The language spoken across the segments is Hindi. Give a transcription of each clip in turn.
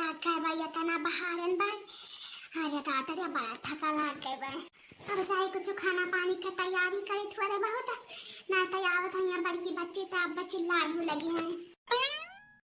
लाग गए भाई इतना बहारन भाई। अरे ताता रे बड़ा थका लाग गए भाई। अब जाए कुछ खाना पानी का तैयारी करे थोड़े बहुत ना तैयार था यहाँ बड़की बच्चे तो अब बच्चे लाडू लगे हैं।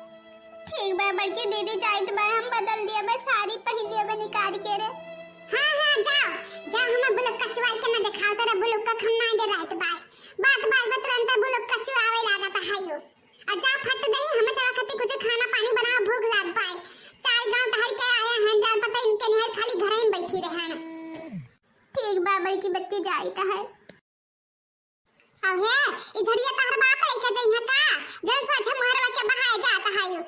बड़की दीदी जाइत बा हम बदल दिए बस साड़ी पहन लिए बा निकाल के रे। हां हां जाओ जाओ हम बुलक कचवाई के ना दिखाओ तेरा बुलक का खम ना दे रहत बा बात तुरंत बुलक कचवा आवे लागत हायो आ जा फट दई हम तेरा खती कुछ खाना पानी बनाओ भूख लाग पाए चार गांव टहर के आए हैं जान पता इनके नहीं खाली घर में बैठी रहन। ठीक बा बड़की बच्ची जाइत है अब है इधरिया तहर बाप लेके जइहा का जन सोच मोहरवा के बहाए जात हायो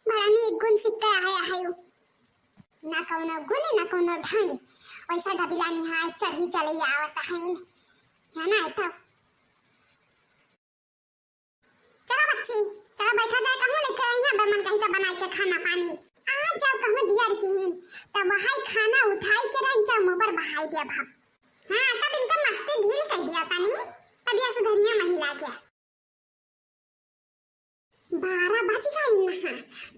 बड़ा नी गुण सिक्का आया हायो ना कौनो गुण ना कौनो ढंग वैसा गबिला निहार चढ़ी चले आवत है ना तो चलो बच्ची चलो बैठा जाए कहूं लेके आई है मन कहीं तो बनाई के खाना पानी आज जब कहूं दिया की हिन तब वहाई खाना उठाई के रख जा मुंह पर बहाई दिया भाप। हां तब इनका मस्ती ढील कर दिया तनी तब ये सुधरिया महिला के 12 बज गए ना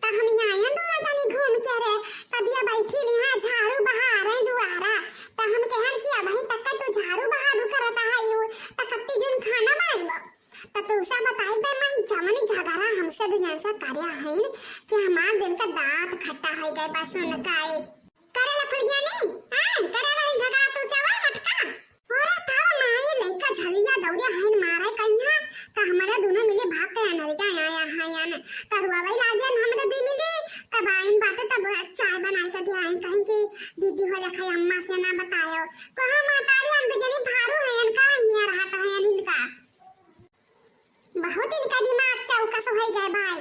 तो हम यहाँ आए दोनों जानी घूम के रे तब ये बैठी यहाँ झाड़ू बहा रहे दुआरा तो हम कहन किया भाई तक तू झाड़ू बहारू करता है यू तो कत्ती दिन खाना बनाइबो तो तू सब बताई दे मैं जमनी झगड़ा हमसे दुनिया से कार्य है कि हमार दिन का दांत खट्टा हो गए बस उन काए करे ला खुलिया नहीं हां करे ला झगड़ा तू सब मटका और ताव माई लइका झलिया दौड़िया है मारे कन्या तो हमारा दोनों मिले भाग के अनरिया आया है यान तरुआ भाई लाजन हमरे दी मिली तब आइन बाटे तब चाय बनाई के दिया कहीं की दीदी हो रखा अम्मा से ना बतायो कहां मातारी हम जनी भारू है का हिया रहता है इनका बहुत इनका दिमाग चौकस हो गए भाई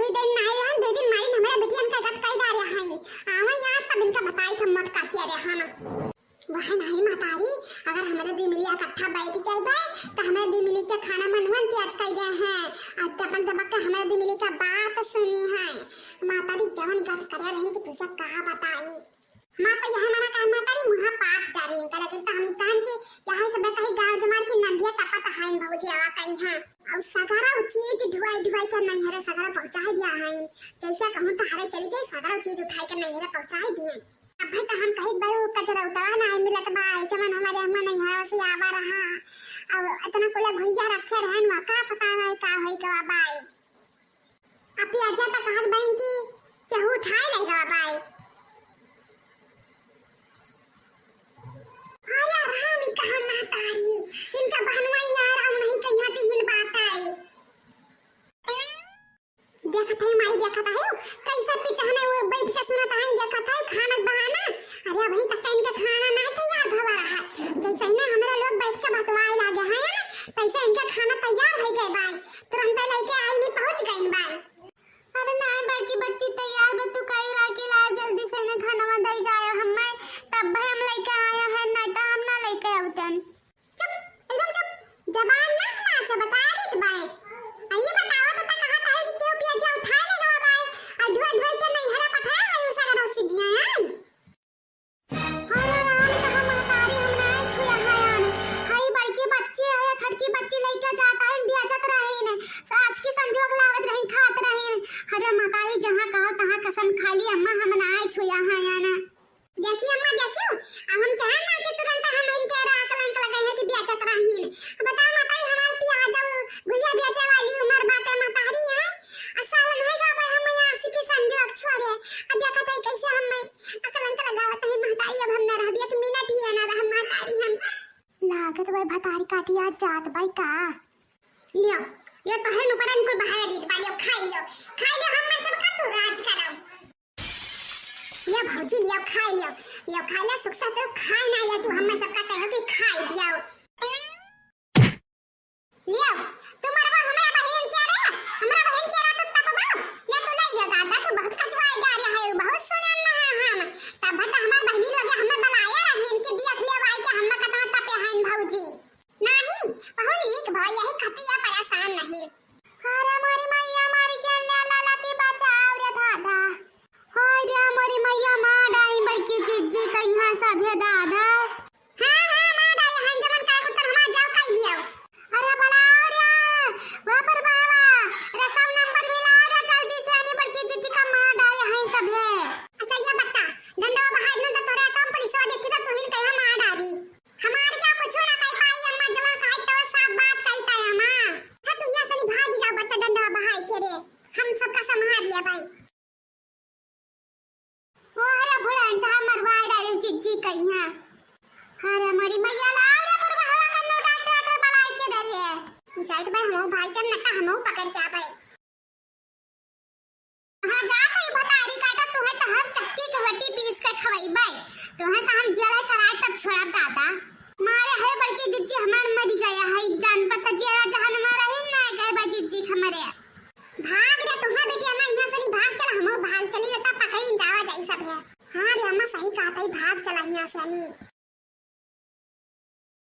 दो दिन नहीं है 2 दिन मारी हमारा बेटियन का गट कई डाले हैं आवे यार तब इनका बताई थम मत का किया रे हम वह नहीं मातारी अगर हमारे दी मिली इकट्ठा बैठ जाए भाई तो हमारे दी मिली के खाना मनवन त्याज कर दे हैं आज दबक के हमारे दी मिली का बात सुनी है मातारी जवन गत करे रही कि तुझे कहा बताई मां तो यह हमारा काम मातारी मुहा पास जा रही है लेकिन तो हम कहन कि यहां से बताई गांव जमार की नंदिया टपा हाइन भौजी आवा कहीं हां और सगारा चीज ढुआई कर नहीं हरे सगारा पहुंचा दिया हाइन जैसा कहूं तो हरे चल जाए सगारा चीज उठाई कर नहीं हरे पहुंचा दिए अब तो हम कहीं बड़ो कचरा उतारा ना मिलत बा जमन हमारे अम्मा नहीं है उसे आवा रहा अब इतना कोला भैया रखे रहन वा का पता है का होई का बाई अपी आजा त कहत बहन की केहू उठाई लेगा बाई आला रहा भी कहां ना तारी इनका बहनवा यार अब नहीं कहिया तीन बात आई देखत है माई देखत है कैसा पिछने वो बैठ के सुनत है देखत है खाना बहाना अरे अभी तक इनका खाना ना तैयार भवा रहा जैसे ना हमरा लोग बैठ के बतवाए लागे हैं तैसे इनका खाना तैयार हो गए भाई तुरंत लेके आई नहीं पहुंच गई भाई अरे ना बाकी बच्ची तैयार बा तू कई लाके ला जल्दी से ना खाना में दई जाए हम तब भाई हम लेके आया है नहीं तो हम ना लेके आवतन चुप एकदम चुप जबान ना मार से बता दी भाई आइए बताओ तो कहां है कि क्यों पिया जा उठा लेगा भाई और ढोई के नहीं हरा पठाया है उस सारा रस्सी दिया है अरे राम कहां मातारी हमरा छुया है हाय बड़की बच्ची है छटकी बच्ची लेके जाता है बियाजत रहे ने आज की संजोग लावत रहे खात रहे अरे मातारी जहां कहा तहां कसम खाली अम्मा हम ना छुया है ना देखिए अम्मा देखियो अब हम कहां ना कि तुरंत हम इनके रात लंक लगे हैं कि बियाजत रही बताओ मातारी हमार पिया जाओ भैया बियाजे वाली काटी आज जात बाई का लियो ये तो है नुपरन को बहाया दी बालियो खाई लियो हम सब का तो राज करम ये भौजी लियो खाई लियो सुखता तो खाई ना ले तू हम सब का कहो कि खाई दियो लियो तुम्हारा हमारा बहन क्या रे हमारा बहन क्या रे तो तब ये तो ले ये दादा तो बहुत कचवाए जा रहा है बहुत सुने ना हम तब बता हमार बहनी लोग हमें बुलाया रहे इनके दिया ले भाई के हम कतना तपे हैं भौजी नहीं बहुत नीक भाई यही खतिया परेशान नहीं अरे हमारी मैया हमारी के ला के बचाओ रे दादा हाय रे हमारी मैया मां डाई बड़की जीजी कहिया सभे दादा हां मां डाई हन जमन काय उतर हमार जाओ कह लियो अरे बुलाओ रे वहां पर बाबा रे सब नंबर मिला रे जल्दी से हनी बड़की जीजी का मां डाई हन सभे अच्छा ये बच्चा डंडा बहाई न तो तोरे काम पुलिस वाले देखी तो तुहिन कह मां डाली हमार क्या कुछ ना कह पाई अम्मा जमा कह तो सब बात कहता है मां अच्छा तू यहां से भाग जा बच्चा डंडा बहाई के रे हम सबका संभाल लिया भाई ओ अरे भुड़न चा मरवाए डाली चिज्जी कहिया अरे हमारी मैया लाओ रे पर हवा का नो डांट बलाई के डरे जाइत भाई हम भाई चल नका हम पकड़ जा भाई हां जा भाई भतारी काटा तुम्हें तो हम चक्की के रोटी पीस कर खवाई भाई तुम्हें तो हम जलाई कराए तब छोड़ा दादा मारे है बड़की जिज्जी हमार मरी गया है जान पता जेरा जहान में रहे ना गए बा जिज्जी हमरे भाग रे तुम्हां बेटी अम्मा यहां से भाग चल हम भाग चली त पकड़ जावा जाई सब है हां रे अम्मा सही कहा भाग चला यहां से अम्मी